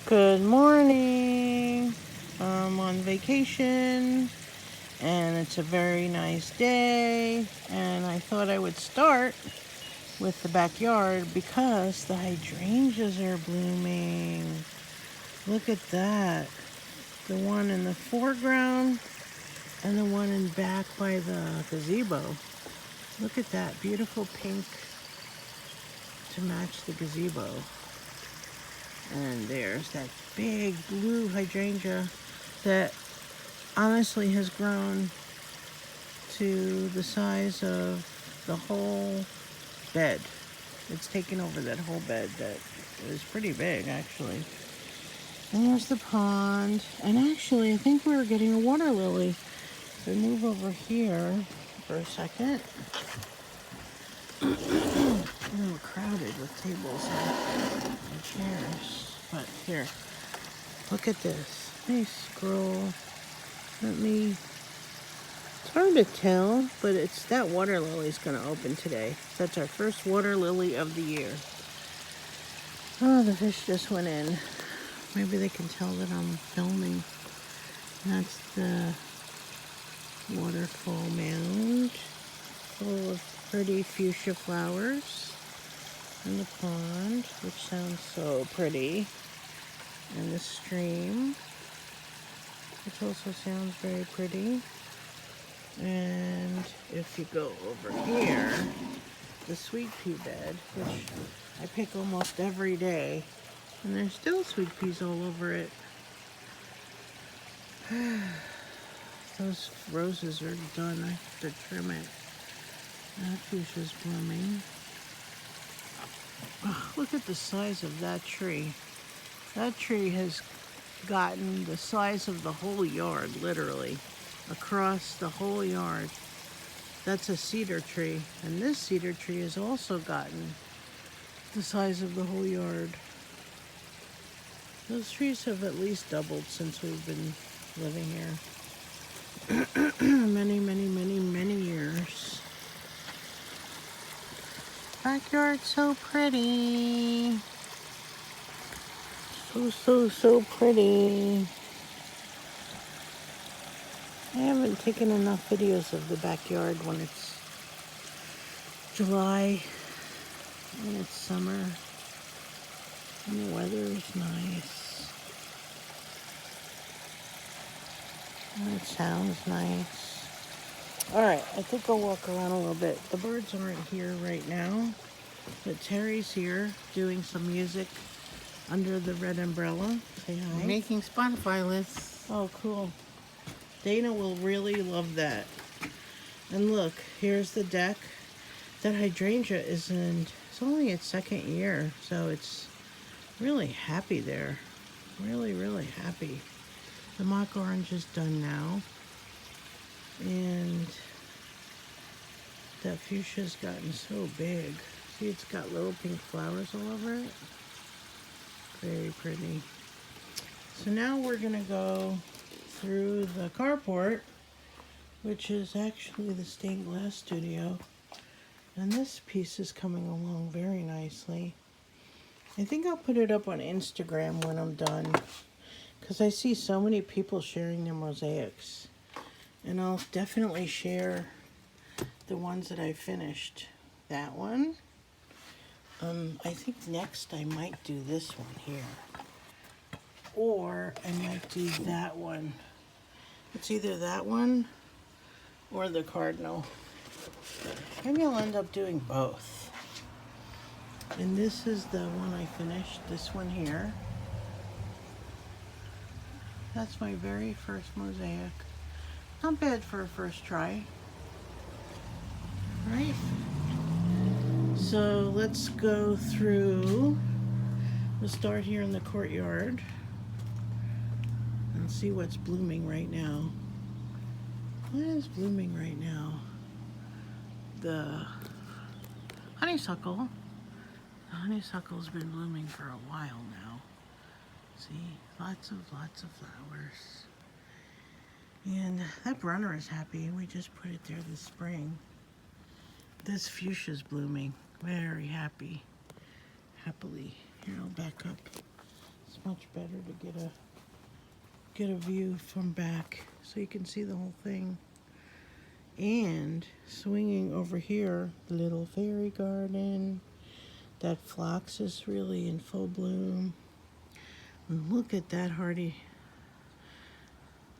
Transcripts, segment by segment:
Good morning. I'm on vacation and it's a very nice day. And I thought I would start with the backyard because the hydrangeas are blooming. Look at that. The one in the foreground and the one in back by the gazebo. Look at that beautiful pink to match the gazebo. And there's that big blue hydrangea that honestly has grown to the size of the whole bed. It's taken over that whole bed that is pretty big actually. And there's the pond. And actually I think we were getting a water lily. So move over here for a second. A little crowded with tables and chairs. But here, look at this. Let me scroll. It's hard to tell, but it's that water lily's gonna open today. That's our first water lily of the year. Oh, the fish just went in. Maybe they can tell that I'm filming. That's the waterfall mound full of pretty fuchsia flowers. And the pond, which sounds so pretty. And the stream, which also sounds very pretty. And if you go over here, the sweet pea bed, which I pick almost every day, and there's still sweet peas all over it. Those roses are done. I have to trim it. That fuchsia's blooming. Oh, look at the size of that tree. That tree has gotten the size of the whole yard, literally, across the whole yard. That's a cedar tree, and this cedar tree has also gotten the size of the whole yard. Those trees have at least doubled since we've been living here. many years. Backyard so pretty. So pretty. I haven't taken enough videos of the backyard when it's July and it's summer and the weather is nice. And it sounds nice. Alright, I think I'll walk around a little bit. The birds aren't here right now, but Terry's here doing some music under the red umbrella. Say hi. Making Spotify lists. Oh, cool. Dana will really love that. And look, here's the deck. That hydrangea it's only its second year, so it's really happy there. Really happy. The mock orange is done now. And that fuchsia's gotten so big. See, it's got little pink flowers all over it. Very pretty. So now we're gonna go through the carport, which is actually the stained glass studio. And this piece is coming along very nicely. I think I'll put it up on Instagram when I'm done, because I see so many people sharing their mosaics. And I'll definitely share the ones that I finished. That one. I think next I might do this one here. Or I might do that one. It's either that one or the cardinal. Maybe I'll end up doing both. And this is the one I finished, this one here. That's my very first mosaic. Not bad for a first try. Right? So let's go through. We'll start here in the courtyard and see what's blooming right now. What is blooming right now? The honeysuckle. The honeysuckle's been blooming for a while now. See, lots of flowers. And that runner is happy. We just put it there this spring. This fuchsia's blooming. Very happily. Here, I'll back up. It's much better to get a view from back so you can see the whole thing. And swinging over here, the little fairy garden. That phlox is really in full bloom. And look at that hardy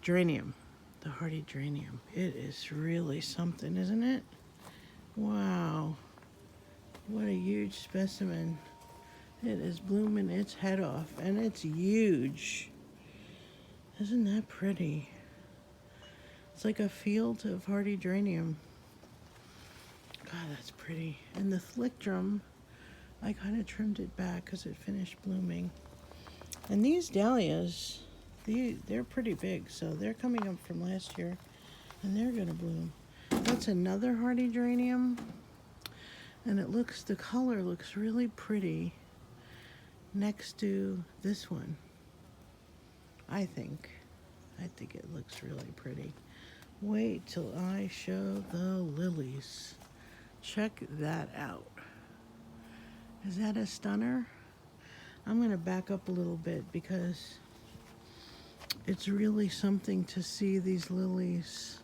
geranium. The hardy geranium. It is really something, isn't it? Wow. What a huge specimen. It is blooming its head off, and it's huge. Isn't that pretty? It's like a field of hardy geranium. God, that's pretty. And the Thlictrum, I kind of trimmed it back because it finished blooming. And these dahlias, they're pretty big, so they're coming up from last year, and they're gonna bloom. That's another hardy geranium, and the color looks really pretty next to this one. I think it looks really pretty. Wait till I show the lilies. Check that out. Is that a stunner? I'm going to back up a little bit because it's really something to see these lilies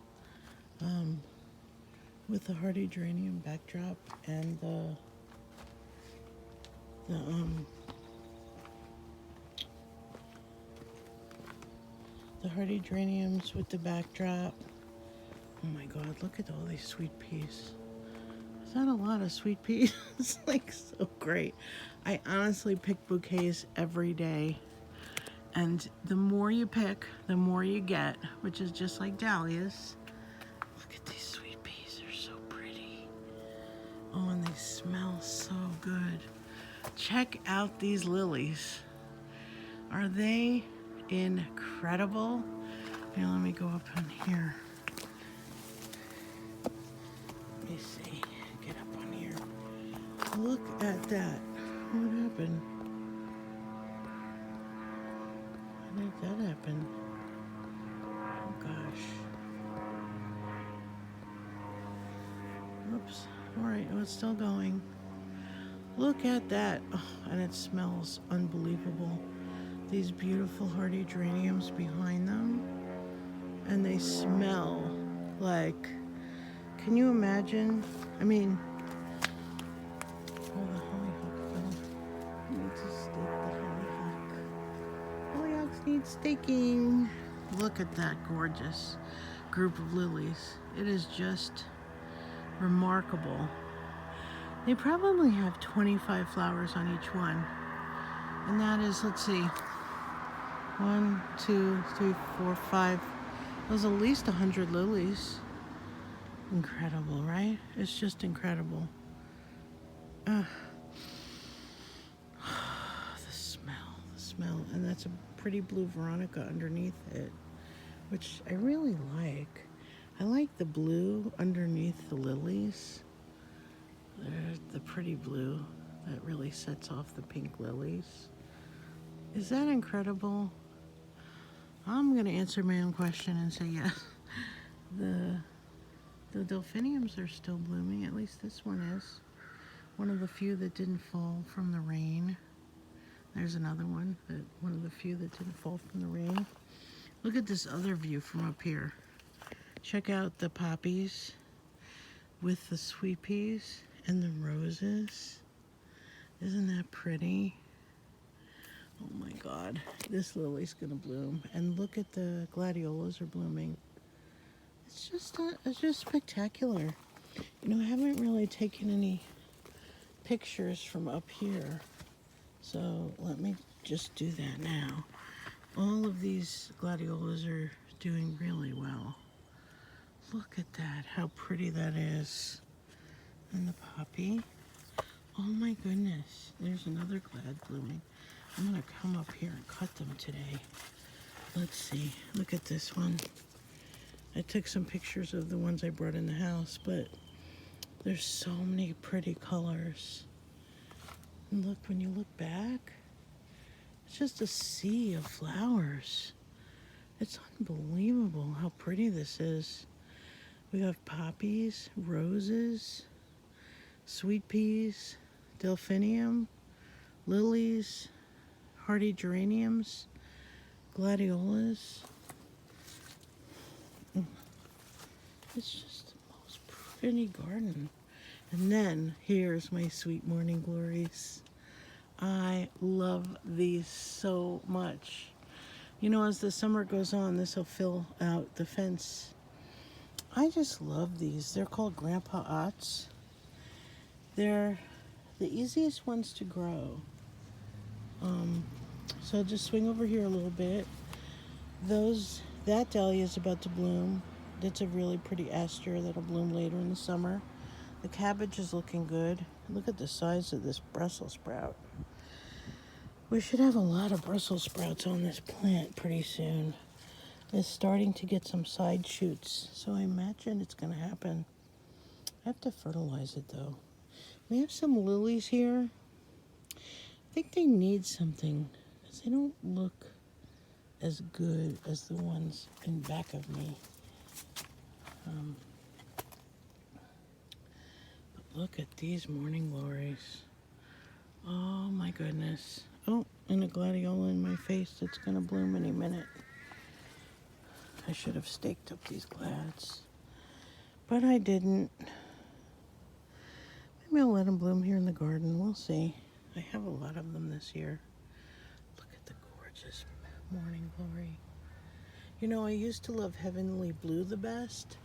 with the hardy geranium backdrop and the hardy geraniums with the backdrop. Oh my God, look at all these sweet peas. Is that a lot of sweet peas? It's like so great. I honestly pick bouquets every day. And the more you pick, the more you get, which is just like dahlias. Look at these sweet peas, they're so pretty. Oh, and they smell so good. Check out these lilies. Are they incredible? Now let me go up in here. Let me see. Get up on here. Look at that. What happened? How did that happen? Oh gosh. Oops. Alright, oh, it's still going. Look at that. Oh, and it smells unbelievable. These beautiful hardy geraniums behind them. And they smell like, can you imagine? I mean, oh, the hollyhock fell. I need to stake the hollyhock. Hollyhocks need staking. Look at that gorgeous group of lilies. It is just remarkable. They probably have 25 flowers on each one. And that is, let's see, 1, 2, 3, 4, 5. There's at least 100 lilies. Incredible, right? It's just incredible. The smell. And that's a pretty blue Veronica underneath it, which I really like. I like the blue underneath the lilies. There's the pretty blue that really sets off the pink lilies. Is that incredible? I'm going to answer my own question and say yes. The delphiniums are still blooming. At least this one is. One of the few that didn't fall from the rain. There's another one of the few that didn't fall from the rain. Look at this other view from up here. Check out the poppies with the sweet peas and the roses. Isn't that pretty? Oh my God, this lily's gonna bloom. And look at the gladiolas are blooming. It's just spectacular. You know, I haven't really taken any pictures from up here. So let me just do that now. All of these gladiolas are doing really well. Look at that, how pretty that is. And the poppy. Oh my goodness, there's another glad blooming. I'm gonna come up here and cut them today. Let's see, look at this one. I took some pictures of the ones I brought in the house, but there's so many pretty colors. And look, when you look back, it's just a sea of flowers. It's unbelievable how pretty this is. We have poppies, roses, sweet peas, delphinium, lilies, hardy geraniums, gladiolas. It's just the most pretty garden. And then here's my sweet morning glories. I love these so much. You know, as the summer goes on, this will fill out the fence. I just love these. They're called Grandpa Otts. They're the easiest ones to grow. So just swing over here a little bit. That dahlia is about to bloom. That's a really pretty aster that'll bloom later in the summer. The cabbage is looking good. Look at the size of this Brussels sprout. We should have a lot of Brussels sprouts on this plant pretty soon. It's starting to get some side shoots, so I imagine it's going to happen. I have to fertilize it though. We have some lilies here. I think they need something because they don't look as good as the ones in back of me. But look at these morning glories. Oh my goodness. Oh, and a gladiola in my face that's going to bloom any minute. I should have staked up these glads, but I didn't. Maybe I'll let them bloom here in the garden. We'll see. I have a lot of them this year. Look at the gorgeous morning glory. You know, I used to love Heavenly Blue the best,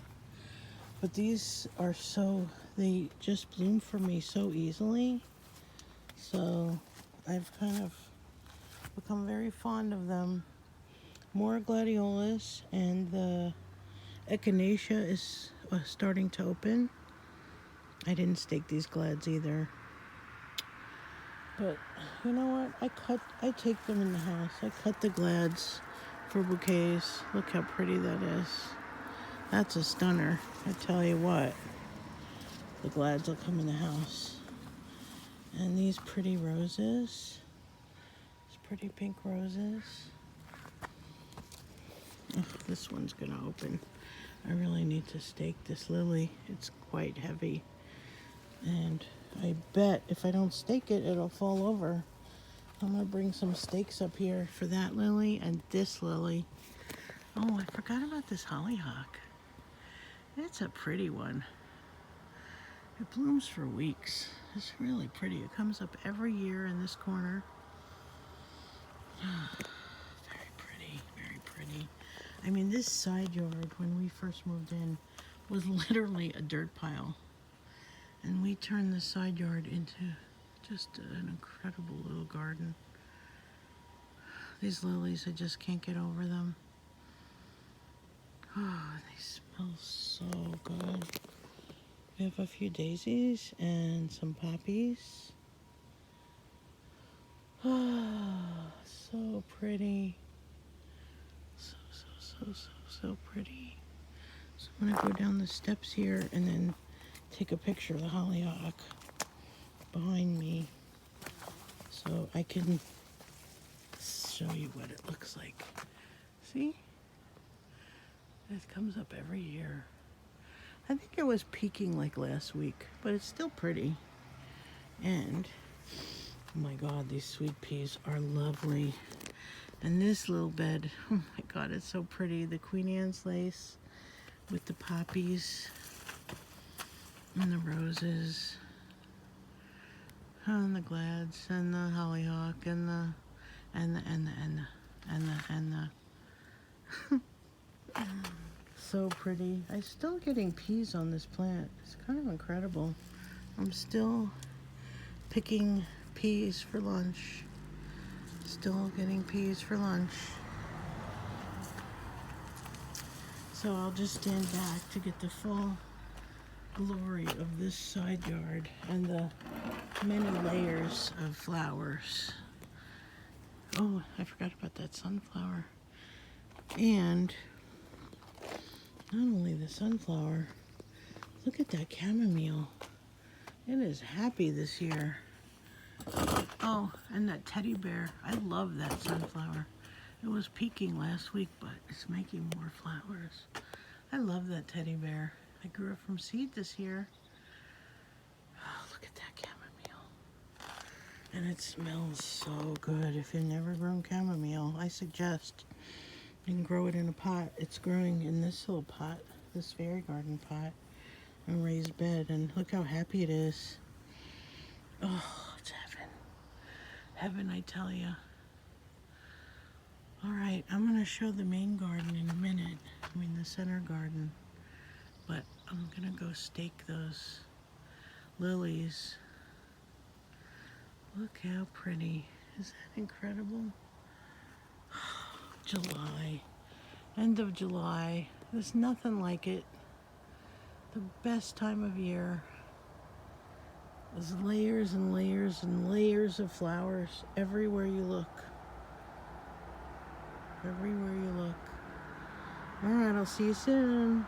but these are they just bloom for me so easily. So I've kind of become very fond of them. More gladiolas, and the echinacea is starting to open. I didn't stake these glads either. But you know what? I take them in the house. I cut the glads for bouquets. Look how pretty that is. That's a stunner. I tell you what. The glads will come in the house. And these pretty roses. These pretty pink roses. Oh, this one's gonna open. I really need to stake this lily. It's quite heavy. And I bet if I don't stake it, it'll fall over. I'm gonna bring some stakes up here for that lily and this lily. Oh, I forgot about this hollyhock. It's a pretty one. It blooms for weeks. It's really pretty. It comes up every year in this corner. Very pretty, very pretty. I mean, this side yard, when we first moved in, was literally a dirt pile. And we turned the side yard into just an incredible little garden. These lilies, I just can't get over them. Oh, they smell so good. We have a few daisies and some poppies. Oh, so pretty. So pretty. So I'm gonna go down the steps here and then take a picture of the hollyhock behind me so I can show you what it looks like. See? It comes up every year. I think it was peaking like last week, but it's still pretty. And oh my God, these sweet peas are lovely. And this little bed, oh my God, it's so pretty. The Queen Anne's lace with the poppies and the roses and the glads and the hollyhock and the so pretty. I'm still getting peas on this plant. It's kind of incredible. I'm still picking peas for lunch. Still getting peas for lunch. So I'll just stand back to get the full glory of this side yard and the many layers of flowers. Oh, I forgot about that sunflower. And not only the sunflower, look at that chamomile. It is happy this year. Oh, and that teddy bear. I love that sunflower. It was peaking last week, but it's making more flowers. I love that teddy bear. I grew it from seed this year. Oh, look at that chamomile. And it smells so good. If you've never grown chamomile, I suggest you can grow it in a pot. It's growing in this little pot, this fairy garden pot, a raised bed. And look how happy it is. Oh, it's heaven. Heaven, I tell you. All right, I'm going to show the main garden in a minute. I mean, the center garden. But I'm going to go stake those lilies. Look how pretty. Is that incredible? July. End of July. There's nothing like it. The best time of year. There's layers and layers and layers of flowers everywhere you look. Everywhere you look. All right, I'll see you soon.